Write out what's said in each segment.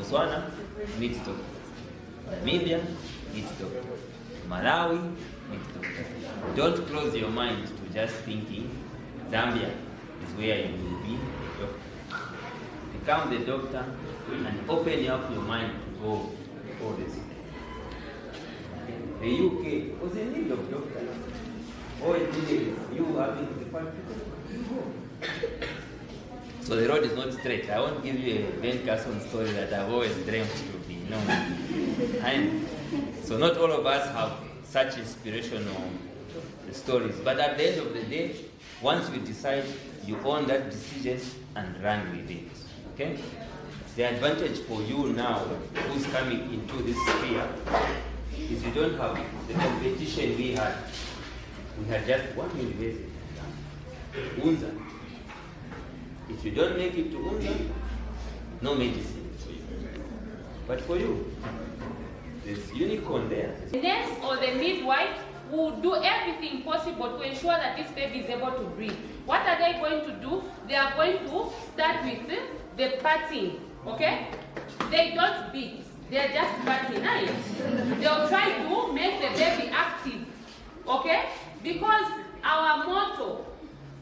Botswana needs doctor. Namibia needs doctor. Malawi needs doctor. Don't close your mind to just thinking Zambia is where you will be doctor. Become the doctor and open up your mind to go all this. The UK was in need of doctors. Or you having the part you go. So the road is not straight. I won't give you a Ben Carson story that I've always dreamt to be. No. And so not all of us have such inspirational stories. But at the end of the day, once you decide, you own that decision and run with it. Okay? The advantage for you now, who's coming into this sphere, is you don't have the competition we had. We had just one university, Unza. If you don't make it to Unza, no medicine. But for you, there's unicorn there. The nurse or the midwife will do everything possible to ensure that this baby is able to breathe. What are they going to do? They are going to start with the patting, okay? They don't beat, they're just patting, right? They'll try to make the baby active, okay? Because our motto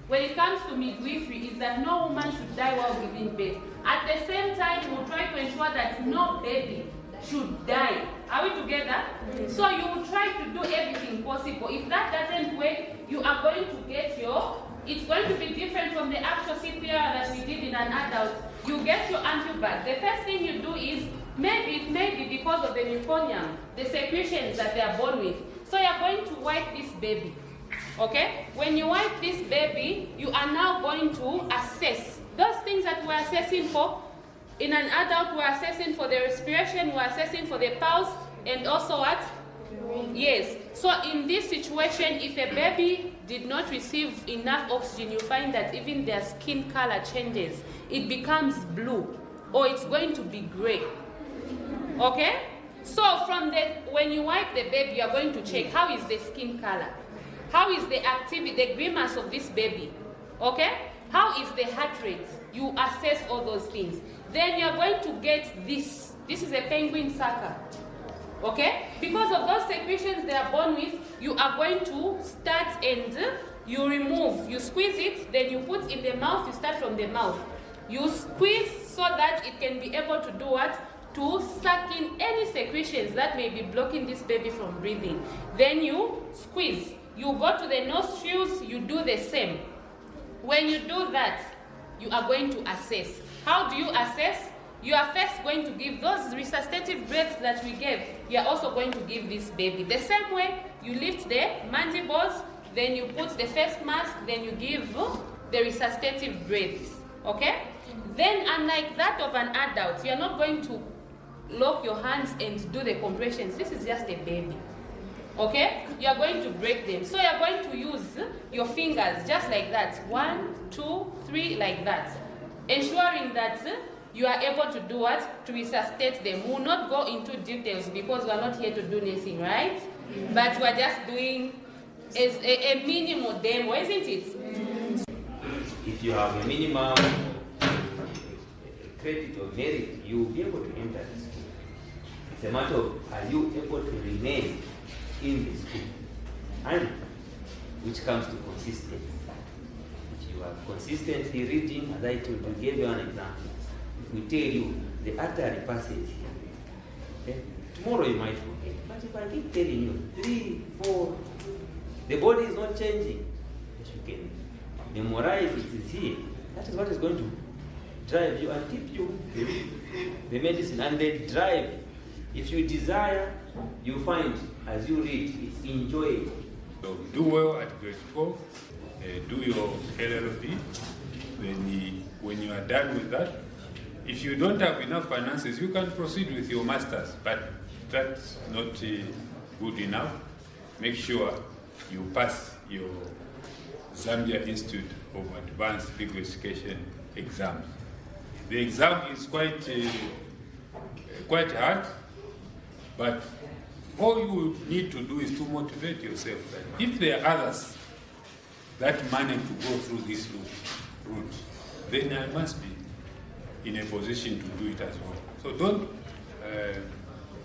when it comes to midwifery is that no woman should die while giving birth. At the same time, we'll try to ensure that no baby should die. Are we together? So you will try to do everything possible. If that doesn't work, you are going to get it's going to be different from the actual CPR that we did in an adult. You get your antibiotic. The first thing you do is, it may be because of the meconium, the secretions that they are born with. So you're going to wipe this baby. Okay? When you wipe this baby, you are now going to assess those things that we're assessing for. In an adult, we're assessing for the respiration, we're assessing for the pulse, and also what? Yes. So in this situation, if a baby did not receive enough oxygen, you find that even their skin color changes. It becomes blue, or it's going to be gray. Okay? So when you wipe the baby, you are going to check how is the skin color. How is the activity, the grimace of this baby? Okay? How is the heart rate? You assess all those things. Then you're going to get this. This is a penguin sucker. Okay? Because of those secretions they are born with, you are going to start and you remove. You squeeze it, then you put in the mouth. You start from the mouth. You squeeze so that it can be able to do what? To suck in any secretions that may be blocking this baby from breathing. Then you squeeze. You go to the nostrils, you do the same. When you do that, you are going to assess. How do you assess? You are first going to give those resuscitative breaths that we gave. You are also going to give this baby. The same way, you lift the mandibles, then you put the face mask, then you give the resuscitative breaths. Okay? Then, unlike that of an adult, you are not going to lock your hands and do the compressions. This is just a baby. Okay? You are going to break them. So you are going to use your fingers just like that. 1, 2, 3, like that. Ensuring that you are able to do what? To resuscitate them. We will not go into details because we are not here to do anything, right? But we are just doing a minimal demo, isn't it? If you have a minimum credit or merit, you will be able to enter the school. It's a matter of, are you able to remain in the school? And which comes to consistency. If you are consistently reading, as I told you, gave you an example. If we tell you the artery passes here, okay? Tomorrow you might forget. But if I keep telling you 3, 4, the body is not changing. Yes, you can memorize it is here. That is what is going to drive you and keep you the medicine and the drive. If you desire, you find as you read, it's enjoyable. So do well at grade 12, do your LLB. When you are done with that, if you don't have enough finances, you can proceed with your masters, but that's not good enough. Make sure you pass your Zambia Institute of Advanced Legal Education exams. The exam is quite hard, but all you need to do is to motivate yourself. If there are others that manage to go through this route, then I must be. in a position to do it as well. So don't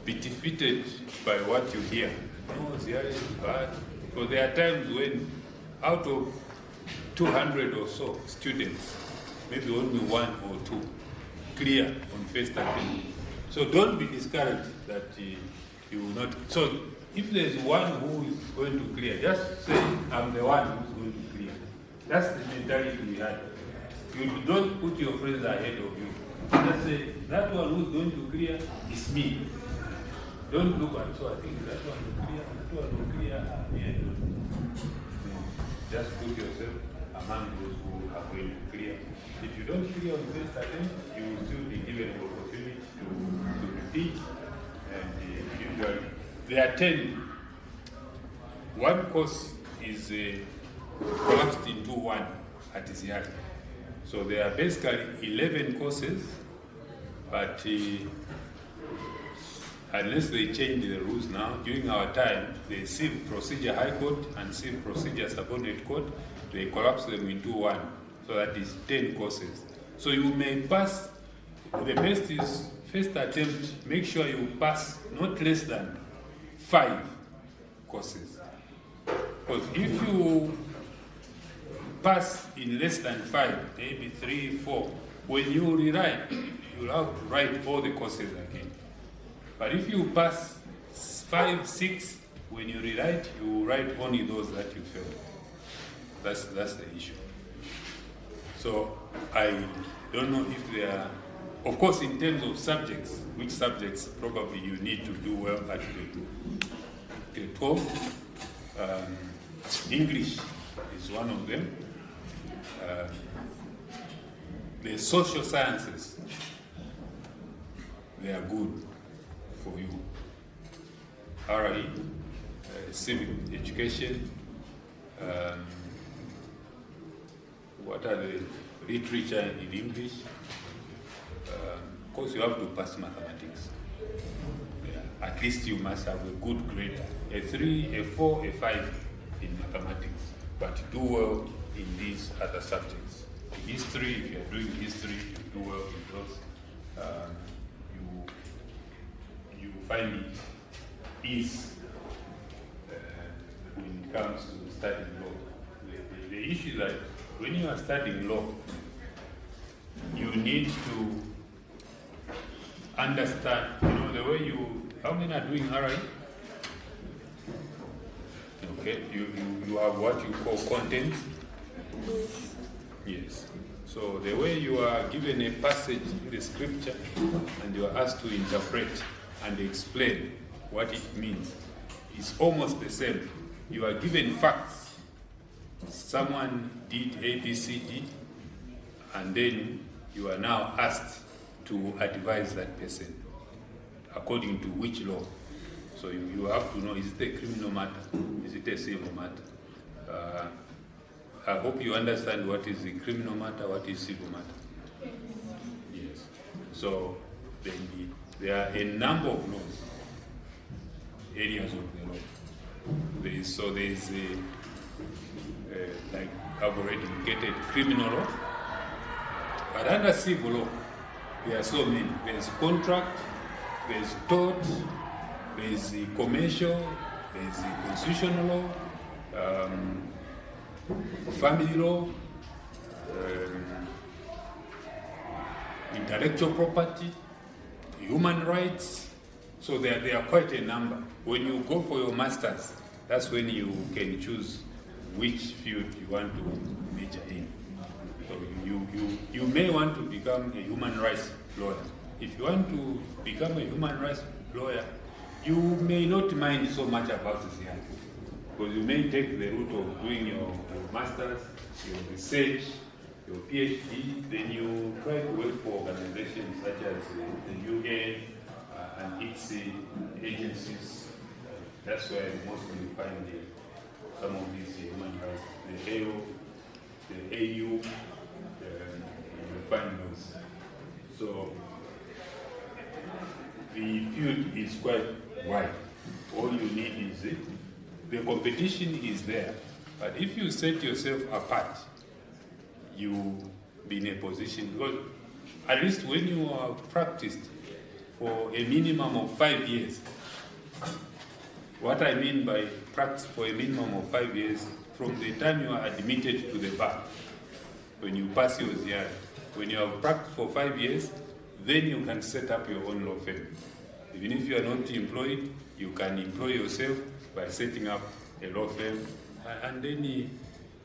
be defeated by what you hear. No, theory is bad. Because there are times when out of 200 or so students, maybe only 1 or 2 clear on first attempt. So don't be discouraged that you will not. So if there is one who is going to clear, just say, I'm the one who is going to clear. That's the mentality we had. You don't put your friends ahead of you. Just say, that one who is going to clear is me. Don't look at, so I think that one will clear, that one will clear, me. Just put yourself among those who are going to clear. If you don't clear on first attempt, you will still be given an opportunity to repeat. And usually, there are 10. One course is collapsed into one at Ziad. So there are basically 11 courses, but unless they change the rules now, during our time, the Civil Procedure High Court and Civil Procedure Subordinate Court, they collapse them into one. So that is 10 courses. So you may pass, the best is first attempt, make sure you pass not less than 5 courses. Because if you pass in less than 5, maybe 3, 4, when you rewrite, you'll have to write all the courses again. But if you pass 5, 6, when you rewrite, you write only those that you failed. That's the issue. So I don't know if there are, of course, in terms of subjects, which subjects probably you need to do well at grade 12. English is one of them. The social sciences, they are good for you. RE, civic education, what are the literature in English? Of course, you have to pass mathematics. Yeah. At least you must have a good grade, a 3, a 4, a 5 in mathematics, but do well in these other subjects. History, if you are doing history, you do well in those. You find it easy when it comes to studying law. The issue is that when you are studying law, you need to understand, the way you, how many are doing RI? Okay, you have what you call content. Yes. So the way you are given a passage in the scripture and you are asked to interpret and explain what it means is almost the same. You are given facts. Someone did A, B, C, D, and then you are now asked to advise that person according to which law. So you have to know, is it a criminal matter? Is it a civil matter? I hope you understand what is a criminal matter, what is civil matter. Yes. So there are a number of laws, areas of the law. There is like I've already indicated, criminal law. But under civil law, there are so many. There's contract, there's tort, there's the commercial, there's the constitutional law, family law, intellectual property, human rights. So there are quite a number. When you go for your master's, that's when you can choose which field you want to major in. So you may want to become a human rights lawyer. If you want to become a human rights lawyer, you may not mind so much about the CI, because you may take the route of doing your master's, your research, your PhD, then you try to work for organizations such as the UN and its agencies. That's where mostly you find some of these human rights, the AO, the AU, you find those. So the field is quite wide. All you need is it. The competition is there, but if you set yourself apart, you'll be in a position, because at least when you are practiced for a minimum of 5 years. What I mean by practice for a minimum of 5 years, from the time you are admitted to the bar, when you pass your ZR, when you have practiced for 5 years, then you can set up your own law firm. Even if you are not employed, you can employ yourself by setting up a law firm, and then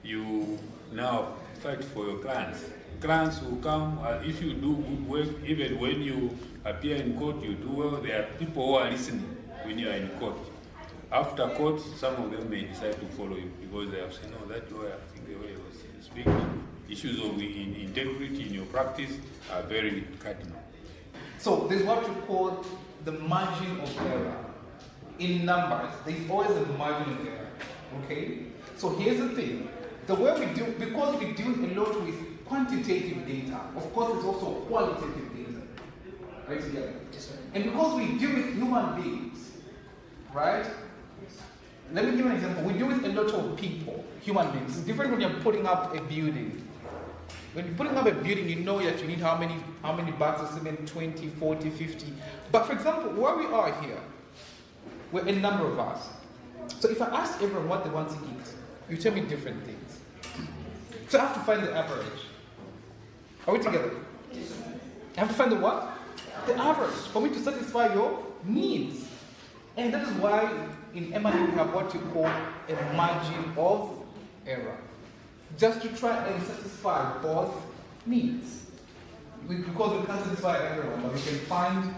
you now fight for your clients. Clients will come, if you do good work, even when you appear in court, you do well, there are people who are listening when you are in court. After court, some of them may decide to follow you because they have said, no, that lawyer, I think the way he was speaking, issues of integrity in your practice are very cardinal. So there's what we call the margin of error. In numbers, there's always a margin of error. Okay? So here's the thing. The way we do, because we deal a lot with quantitative data, of course it's also qualitative data. Right together. And because we deal with human beings, right? Let me give you an example. We deal with a lot of people, human beings. It's different when you're putting up a building. When you're putting up a building, you know that you need how many bags of cement, 20, 40, 50. But for example, where we are here, we're a number of us. So if I ask everyone what they want to eat, you tell me different things. So I have to find the average. Are we together? I have to find the what? The average for me to satisfy your needs. And that is why in M&E we have what you call a margin of error. Just to try and satisfy both needs. Because we can't satisfy everyone, but we can find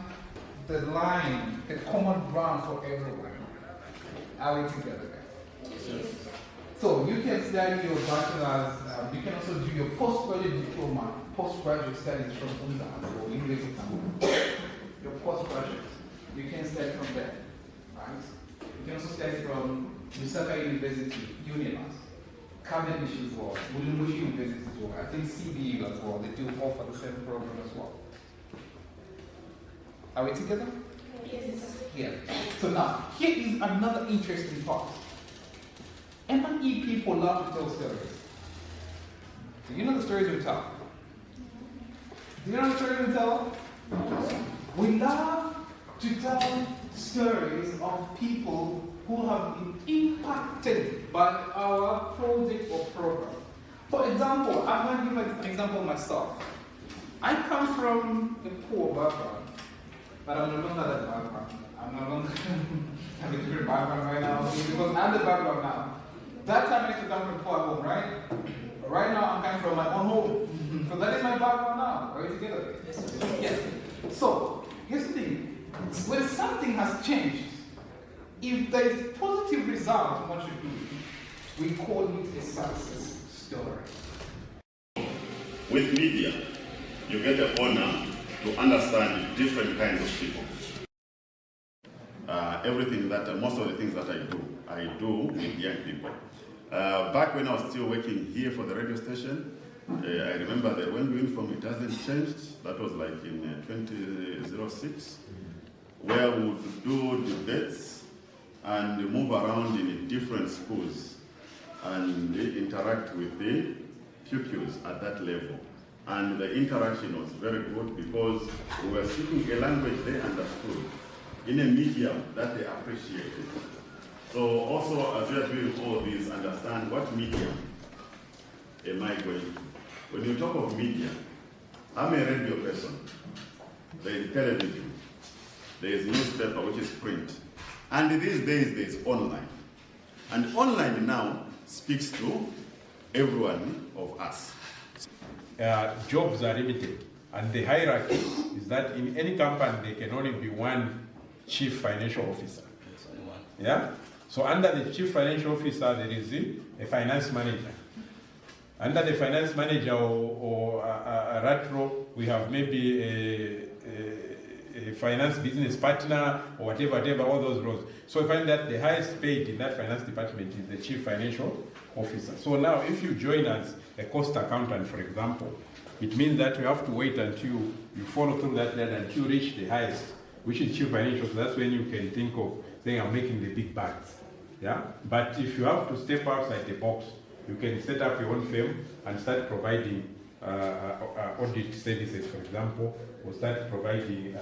the line, the common ground for everyone. Are we together? Yes. So you can study your bachelor's, you can also do your postgraduate diploma, postgraduate studies from UNDA or University of Tamil. Your postgraduate, you can study from there, right? You can also study from Lusaka University, UNILAS, Cavendish as well, William University as well, I think CBU as well, they do offer the same program as well. Are we together? Yes. Yeah. So now, here is another interesting part. M&E people love to tell stories. Do you know the stories we tell? Do you know the stories we tell? We love to tell stories of people who have been impacted by our project or program. For example, I'm going to give an example of myself. I come from a poor background, but I'm no longer that background. I'm no longer have a different background right now because I'm the background now. That time I used to come from a poor home, right? But right now I'm coming from my own home. So that is my background now. Are we together? Yes. So here's the thing. When something has changed, if there is positive result in what you do, we call it a success story. With media, you get the honor to understand different kinds of people. Most of the things that I do with young people. Back when I was still working here for the radio station, I remember that when the uniform, it hasn't changed. That was like in 2006, where we would do debates and move around in different schools and interact with the pupils at that level. And the interaction was very good because we were speaking a language they understood in a medium that they appreciated. So also, as we are doing all this, understand what medium am I going to? When you talk of media, I'm a radio person. There is television, there is newspaper, which is print. And these days, there is online. And online now speaks to everyone of us. Jobs are limited, and the hierarchy is that in any company there can only be one chief financial officer. Yeah? So under the chief financial officer there is a finance manager. Under the finance manager or a RATRO, we have maybe a finance business partner or whatever, all those roles. So I find that the highest paid in that finance department is the chief financial officer. So now if you join as a cost accountant, for example, it means that you have to wait until you follow through that ladder until you reach the highest, which is chief financial. So that's when you can think of saying, I'm making the big bucks. Yeah? But if you have to step outside the box, you can set up your own firm and start providing audit services, for example, or start providing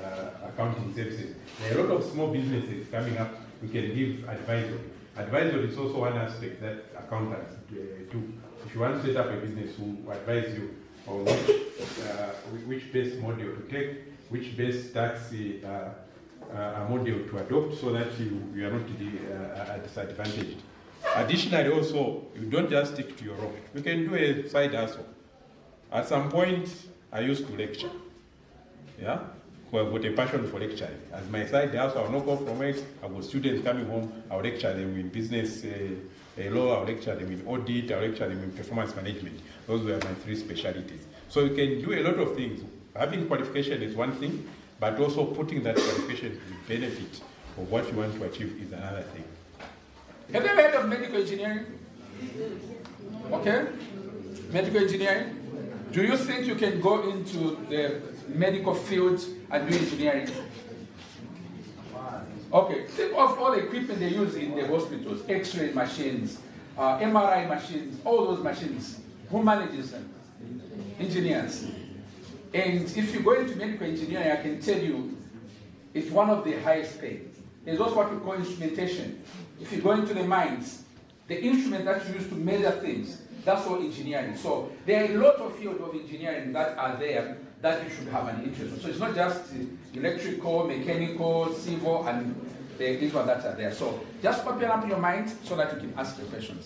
accounting services. There are a lot of small businesses coming up. We can give advisory. Advisory is also one aspect that accountants do. If you want to set up a business, who advise you on which best model to take, which best tax model to adopt, so that you are not disadvantaged. Additionally, also, you don't just stick to your role. You can do a side hustle. At some point, I used to lecture. Yeah? I've got a passion for lecturing. As my side hustle, I'll not go from it. I've got students coming home, I'll lecture them in business law, I'll lecture them in audit, I'll lecture them in performance management. Those were my 3 specialties. So you can do a lot of things. Having qualification is one thing, but also putting that qualification to the benefit of what you want to achieve is another thing. Have you ever heard of medical engineering? Okay? Medical engineering. Do you think you can go into the medical field and do engineering? Okay, think of all the equipment they use in the hospitals, X-ray machines, MRI machines, all those machines. Who manages them? Engineers. And if you go into medical engineering, I can tell you, it's one of the highest paid. There's also what we call instrumentation. If you go into the mines, the instrument that you use to measure things, that's all engineering. So there are a lot of fields of engineering that are there that you should have an interest in. So it's not just electrical, mechanical, civil, and the ones that are there. So just open up your mind so that you can ask the questions.